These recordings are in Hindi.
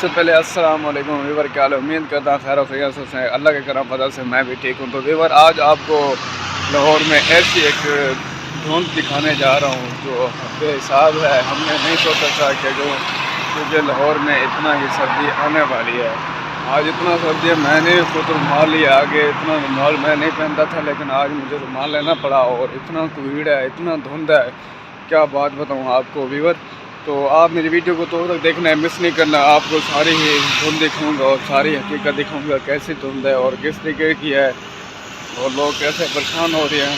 सबसे पहले अस्सलाम वालेकुम वीवर, क्या हाल है? उम्मीद करता हूँ खैर खैरियत से अल्लाह के करम फजल से मैं भी ठीक हूँ। तो वीवर, आज आपको लाहौर में ऐसी एक धुंध दिखाने जा रहा हूँ जो बेहिसाब है। हमने नहीं सोचा था कि क्योंकि लाहौर में इतना ही सर्दी आने वाली है। आज इतना सर्दी है, मैंने खुद रुमाल लिया आगे, इतना रुमाल मैं नहीं पहनता था, लेकिन आज मुझे रुमाल लेना पड़ा। और इतना भीड़ है, इतना धुंध है, क्या बात बताऊँ आपको वीवर। तो आप मेरी वीडियो को तो तक देखना है, मिस नहीं करना। आपको सारी ही धुंध दिखाऊंगा और सारी हकीकत दिखाऊंगा, कैसी धुंध है और किस तरीके की है और लोग कैसे परेशान हो रहे हैं।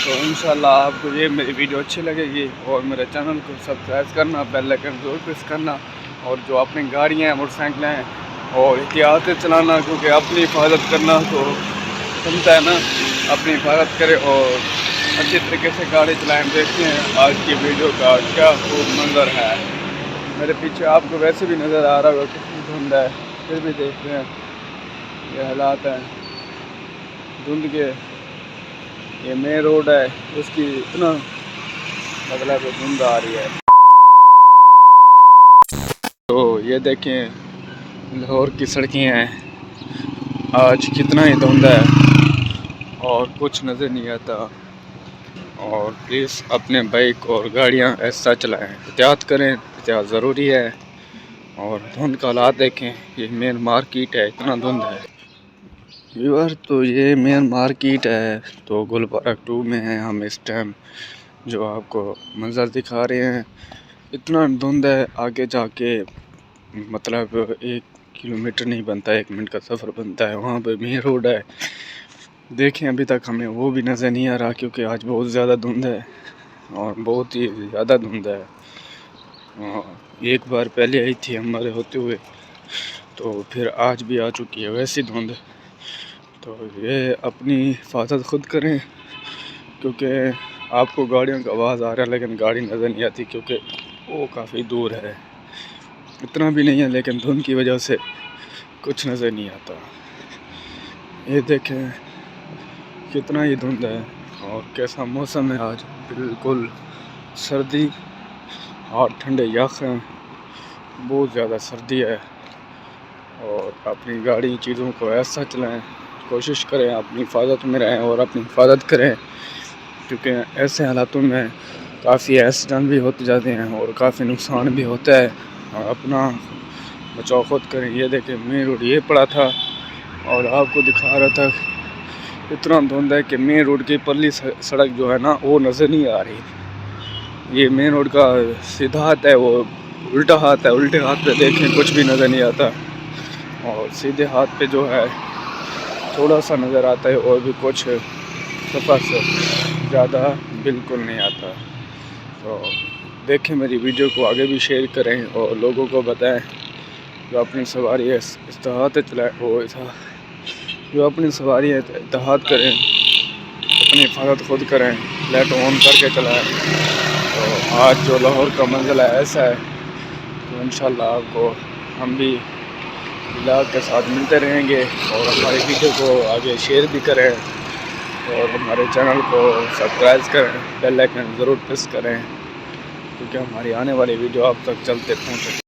तो इंशाल्लाह आपको ये मेरी वीडियो अच्छी लगेगी। और मेरे चैनल को सब्सक्राइब करना, बेल आइकन जरूर प्रेस करना। और जो अपनी गाड़ियाँ हैं, मोटरसाइकिलें हैं, और एहतियात से चलाना, क्योंकि अपनी हिफाजत करना तो बनता है ना। अपनी हिफाजत करें और अच्छी तरीके से गाड़ी चलाएं। देखते हैं आज की वीडियो का क्या खूब मंजर है। मेरे पीछे आपको वैसे भी नज़र आ रहा होगा कितनी धुंध है, फिर भी देखते हैं ये हालात हैं धुंध के। ये मेन रोड है, उसकी इतना मतलब धुंध आ रही है। तो ये देखें लाहौर की सड़कें हैं, आज कितना ही धुंध है और कुछ नज़र नहीं आता। और प्लीज़ अपने बाइक और गाड़ियाँ ऐसा चलाएं, एहतियात करें, एहतियात ज़रूरी है। और धुंध का हालात देखें, ये मेन मार्केट है, इतना धुंध है व्यूअर। तो ये मेन मार्केट है, तो गुलबर्ग 2 में है हम इस टाइम, जो आपको मंजर दिखा रहे हैं। इतना धुंध है, आगे जाके मतलब 1 किलोमीटर नहीं बनता, 1 मिनट का सफ़र बनता है। वहाँ पे मेन रोड है, देखें अभी तक हमें वो भी नज़र नहीं आ रहा, क्योंकि आज बहुत ज़्यादा धुंध है और बहुत ही ज़्यादा धुंध है। एक बार पहले आई थी हमारे होते हुए, तो फिर आज भी आ चुकी है वैसी धुंध। तो ये अपनी हिफाजत खुद करें, क्योंकि आपको गाड़ियों का आवाज़ आ रहा है लेकिन गाड़ी नज़र नहीं आती, क्योंकि वो काफ़ी दूर है। इतना भी नहीं है, लेकिन धुंध की वजह से कुछ नज़र नहीं आता। ये देखें कितना ही धुंध है और कैसा मौसम है आज, बिल्कुल सर्दी और ठंडे यख हैं, बहुत ज़्यादा सर्दी है। और अपनी गाड़ी चीज़ों को ऐसा चलाएं, कोशिश करें अपनी हिफाजत में रहें और अपनी हिफाजत करें, क्योंकि ऐसे हालातों में काफ़ी एक्सीडेंट भी होते जाते हैं और काफ़ी नुकसान भी होता है। और अपना बचाव खुद करें। ये देखें मेन रोड ये पड़ा था और आपको दिखा रहा था, इतना धुंध है कि मेन रोड की परली सड़क जो है ना, वो नज़र नहीं आ रही। ये मेन रोड का सीधा हाथ है, वो उल्टा हाथ है। उल्टे हाथ पे देखें कुछ भी नज़र नहीं आता, और सीधे हाथ पे जो है थोड़ा सा नज़र आता है, और भी कुछ सफ़र से ज़्यादा बिल्कुल नहीं आता। तो देखें मेरी वीडियो को आगे भी शेयर करें और लोगों को बताएं, जो अपनी सवारी है इत्तेहाद चलाएँ, वो जो अपनी सवारी है इत्तेहाद करें, अपनी हिफाजत खुद करें, लाइट ऑन करके चलाएं। तो आज जो लाहौर का मंजर है ऐसा है, तो इंशाल्लाह आपको हम भी ब्लॉग के साथ मिलते रहेंगे। और हमारी वीडियो को आगे शेयर भी करें और हमारे चैनल को सब्सक्राइब करें, बेल आइकन ज़रूर प्रेस करें, क्योंकि हमारी आने वाली वीडियो आप तक चलते पहुँचे।